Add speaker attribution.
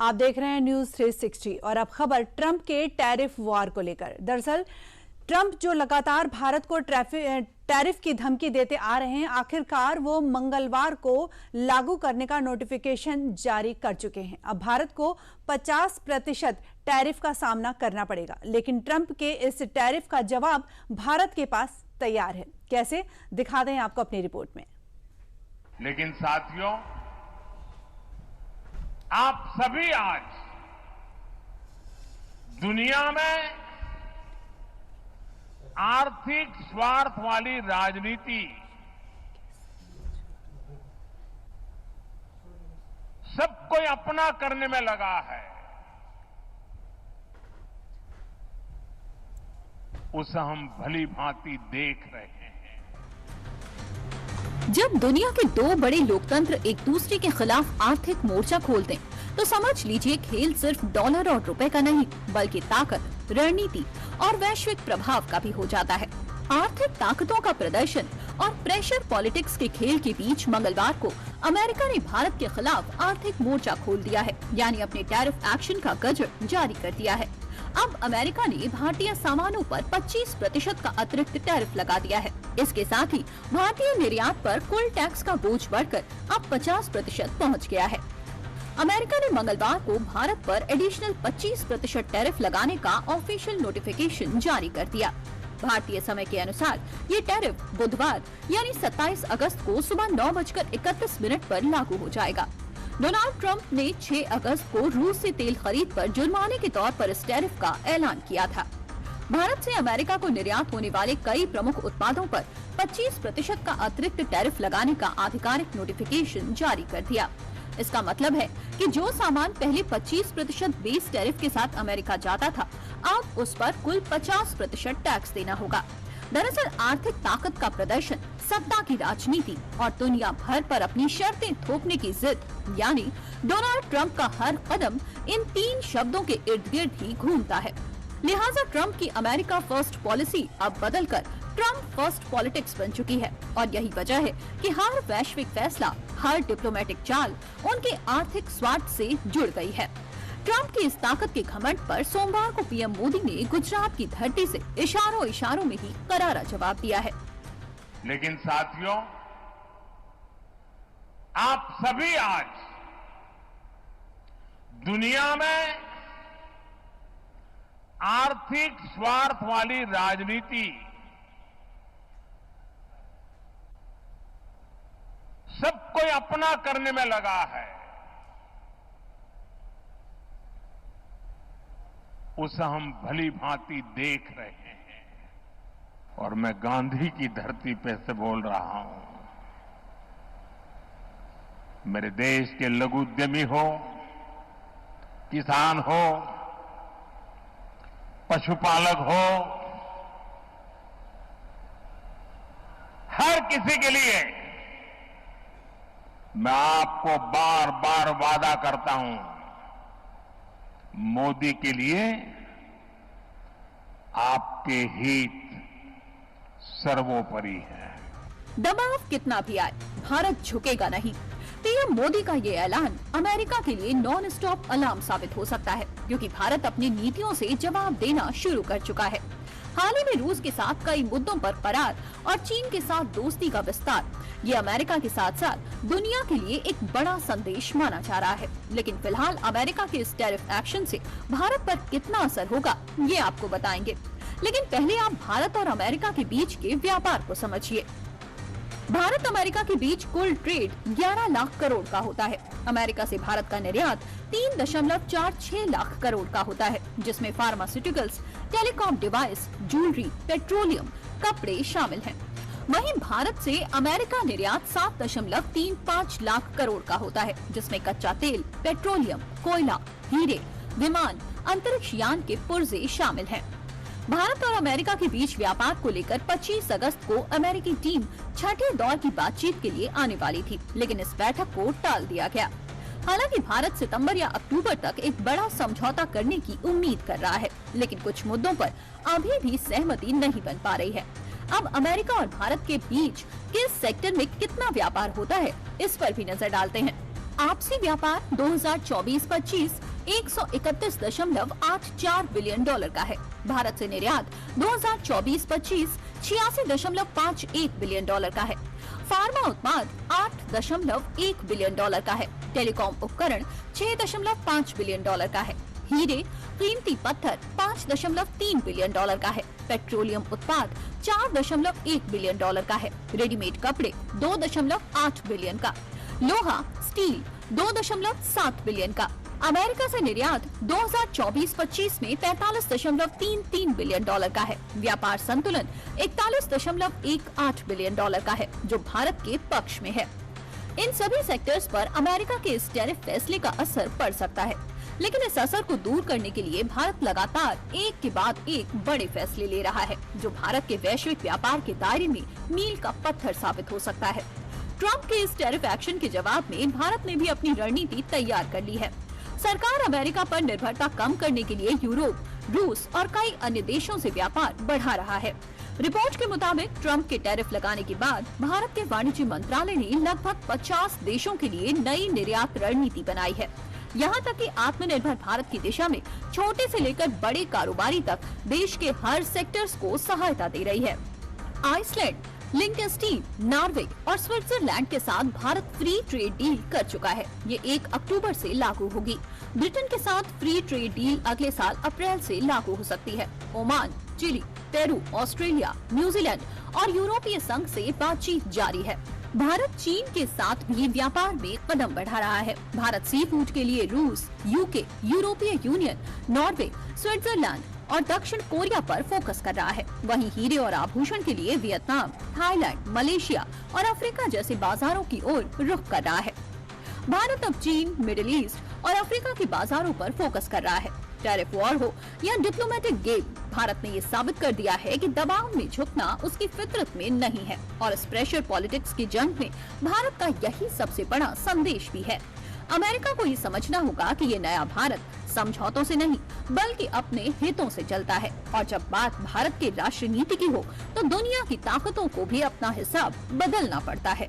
Speaker 1: आप देख रहे हैं न्यूज 360 और अब खबर ट्रंप के टैरिफ वॉर को लेकर। दरअसल ट्रंप जो लगातार भारत को टैरिफ की धमकी देते आ रहे हैं, आखिरकार वो मंगलवार को लागू करने का नोटिफिकेशन जारी कर चुके हैं। अब भारत को 50% टैरिफ का सामना करना पड़ेगा, लेकिन ट्रंप के इस टैरिफ का जवाब भारत के पास तैयार है। कैसे, दिखाते हैं आपको अपनी रिपोर्ट में।
Speaker 2: लेकिन साथियों, आप सभी आज दुनिया में आर्थिक स्वार्थ वाली राजनीति सबको अपना करने में लगा है, उसे हम भली भांति देख रहे हैं।
Speaker 3: जब दुनिया के दो बड़े लोकतंत्र एक दूसरे के खिलाफ आर्थिक मोर्चा खोलते हैं, तो समझ लीजिए खेल सिर्फ डॉलर और रुपए का नहीं, बल्कि ताकत, रणनीति और वैश्विक प्रभाव का भी हो जाता है। आर्थिक ताकतों का प्रदर्शन और प्रेशर पॉलिटिक्स के खेल के बीच मंगलवार को अमेरिका ने भारत के खिलाफ आर्थिक मोर्चा खोल दिया है, यानी अपने टैरिफ एक्शन का गजर जारी कर दिया है। अब अमेरिका ने भारतीय सामानों पर 25% का अतिरिक्त टैरिफ लगा दिया है। इसके साथ ही भारतीय निर्यात पर कुल टैक्स का बोझ बढ़कर अब 50% पहुंच गया है। अमेरिका ने मंगलवार को भारत पर एडिशनल 25% टैरिफ लगाने का ऑफिशियल नोटिफिकेशन जारी कर दिया। भारतीय समय के अनुसार ये टैरिफ बुधवार यानी 27 अगस्त को सुबह 9:31 पर लागू हो जाएगा। डोनाल्ड ट्रंप ने 6 अगस्त को रूस से तेल खरीद पर जुर्माने के तौर पर इस टैरिफ का ऐलान किया था। भारत से अमेरिका को निर्यात होने वाले कई प्रमुख उत्पादों पर 25% का अतिरिक्त टैरिफ लगाने का आधिकारिक नोटिफिकेशन जारी कर दिया। इसका मतलब है कि जो सामान पहले 25% बेस टैरिफ के साथ अमेरिका जाता था, अब उस पर कुल 50% टैक्स देना होगा। दरअसल आर्थिक ताकत का प्रदर्शन, सत्ता की राजनीति और दुनिया भर पर अपनी शर्तें थोपने की जिद, यानी डोनाल्ड ट्रंप का हर कदम इन 3 शब्दों के इर्द गिर्द ही घूमता है। लिहाजा ट्रंप की अमेरिका फर्स्ट पॉलिसी अब बदलकर ट्रंप फर्स्ट पॉलिटिक्स बन चुकी है, और यही वजह है कि हर वैश्विक फैसला, हर डिप्लोमेटिक चाल उनके आर्थिक स्वार्थ से जुड़ गई है। ट्रंप की इस ताकत के घमंड पर सोमवार को पीएम मोदी ने गुजरात की धरती से इशारों में ही करारा जवाब दिया है।
Speaker 2: लेकिन साथियों, आप सभी आज दुनिया में आर्थिक स्वार्थ वाली राजनीति सबको अपना करने में लगा है, उसे हम भली भांति देख रहे हैं। और मैं गांधी की धरती पे से बोल रहा हूं, मेरे देश के लघु उद्यमी हो, किसान हो, पशुपालक हो, हर किसी के लिए मैं आपको बार बार वादा करता हूं, मोदी के लिए आपके हित सर्वोपरि है।
Speaker 3: दबाव कितना भी आए, भारत झुकेगा नहीं। पीएम मोदी का ये ऐलान अमेरिका के लिए नॉन स्टॉप अलार्म साबित हो सकता है, क्योंकि भारत अपनी नीतियों से जवाब देना शुरू कर चुका है। हाल ही में रूस के साथ कई मुद्दों पर करार और चीन के साथ दोस्ती का विस्तार, ये अमेरिका के साथ साथ दुनिया के लिए एक बड़ा संदेश माना जा रहा है। लेकिन फिलहाल अमेरिका के इस टैरिफ एक्शन से भारत पर कितना असर होगा, ये आपको बताएंगे। लेकिन पहले आप भारत और अमेरिका के बीच के व्यापार को समझिए। भारत अमेरिका के बीच कुल ट्रेड 11 लाख करोड़ का होता है। अमेरिका से भारत का निर्यात 3.46 लाख करोड़ का होता है, जिसमें pharmaceuticals, telecom device, jewellery, petroleum, कपड़े शामिल हैं। वहीं भारत से अमेरिका निर्यात 7.35 लाख करोड़ का होता है, जिसमें कच्चा तेल, पेट्रोलियम, कोयला, हीरे, विमान, अंतरिक्ष यान के पुर्जे शामिल हैं। भारत और अमेरिका के बीच व्यापार को लेकर 25 अगस्त को अमेरिकी टीम छठे दौर की बातचीत के लिए आने वाली थी, लेकिन इस बैठक को टाल दिया गया। हालांकि भारत सितंबर या अक्टूबर तक एक बड़ा समझौता करने की उम्मीद कर रहा है, लेकिन कुछ मुद्दों पर अभी भी सहमति नहीं बन पा रही है। अब अमेरिका और भारत के बीच किस सेक्टर में कितना व्यापार होता है, इस पर भी नजर डालते हैं। आपसी व्यापार 2024-25 $131.84 बिलियन का है। भारत से निर्यात 2024-25 $86.51 बिलियन का है। फार्मा उत्पाद $8.1 बिलियन का है। टेलीकॉम उपकरण $6.5 बिलियन का है। हीरे, कीमती पत्थर $5.3 बिलियन का है। पेट्रोलियम उत्पाद $4.1 बिलियन का है। रेडीमेड कपड़े 2.8 बिलियन का। लोहा, स्टील 2.7 बिलियन का। अमेरिका से निर्यात 2024-25 में $45.33 बिलियन का है। व्यापार संतुलन 41.18 बिलियन का है, जो भारत के पक्ष में है। इन सभी सेक्टर्स पर अमेरिका के इस टैरिफ फैसले का असर पड़ सकता है, लेकिन इस असर को दूर करने के लिए भारत लगातार एक के बाद एक बड़े फैसले ले रहा है, जो भारत के वैश्विक व्यापार के दायरे में मील का पत्थर साबित हो सकता है। ट्रंप के इस टैरिफ एक्शन के जवाब में भारत ने भी अपनी रणनीति तैयार कर ली है। सरकार अमेरिका पर निर्भरता कम करने के लिए यूरोप, रूस और कई अन्य देशों से व्यापार बढ़ा रहा है। रिपोर्ट के मुताबिक ट्रंप के टैरिफ लगाने के बाद भारत के वाणिज्य मंत्रालय ने लगभग 50 देशों के लिए नई निर्यात रणनीति बनाई है। यहाँ तक कि आत्मनिर्भर भारत की दिशा में छोटे से लेकर बड़े कारोबारी तक देश के हर सेक्टर्स को सहायता दे रही है। आइसलैंड, लिंकनस्टीन, नॉर्वे और स्विट्जरलैंड के साथ भारत फ्री ट्रेड डील कर चुका है। ये 1 अक्टूबर से लागू होगी। ब्रिटेन के साथ फ्री ट्रेड डील अगले साल अप्रैल से लागू हो सकती है। Oman, Chile, Peru, Australia, New Zealand और यूरोपीय संघ से बातचीत जारी है। भारत चीन के साथ भी व्यापार में कदम बढ़ा रहा है। भारत सी फूड के लिए रूस, यूके, यूरोपीय यूनियन, नॉर्वे, स्विट्जरलैंड और दक्षिण कोरिया पर फोकस कर रहा है। वहीं हीरे और आभूषण के लिए वियतनाम, थाईलैंड, मलेशिया और अफ्रीका जैसे बाजारों की ओर रुख कर रहा है। भारत अब चीन, मिडिल ईस्ट और अफ्रीका के बाजारों पर फोकस कर रहा है। टैरिफ वॉर हो या डिप्लोमेटिक गेम, भारत ने ये साबित कर दिया है कि दबाव में झुकना उसकी फितरत में नहीं है, और इस प्रेशर पॉलिटिक्स की जंग में भारत का यही सबसे बड़ा संदेश भी है। अमेरिका को ये समझना होगा कि ये नया भारत समझौतों से नहीं बल्कि अपने हितों से चलता है, और जब बात भारत के राष्ट्र नीति की हो तो दुनिया की ताकतों को भी अपना हिसाब बदलना पड़ता है।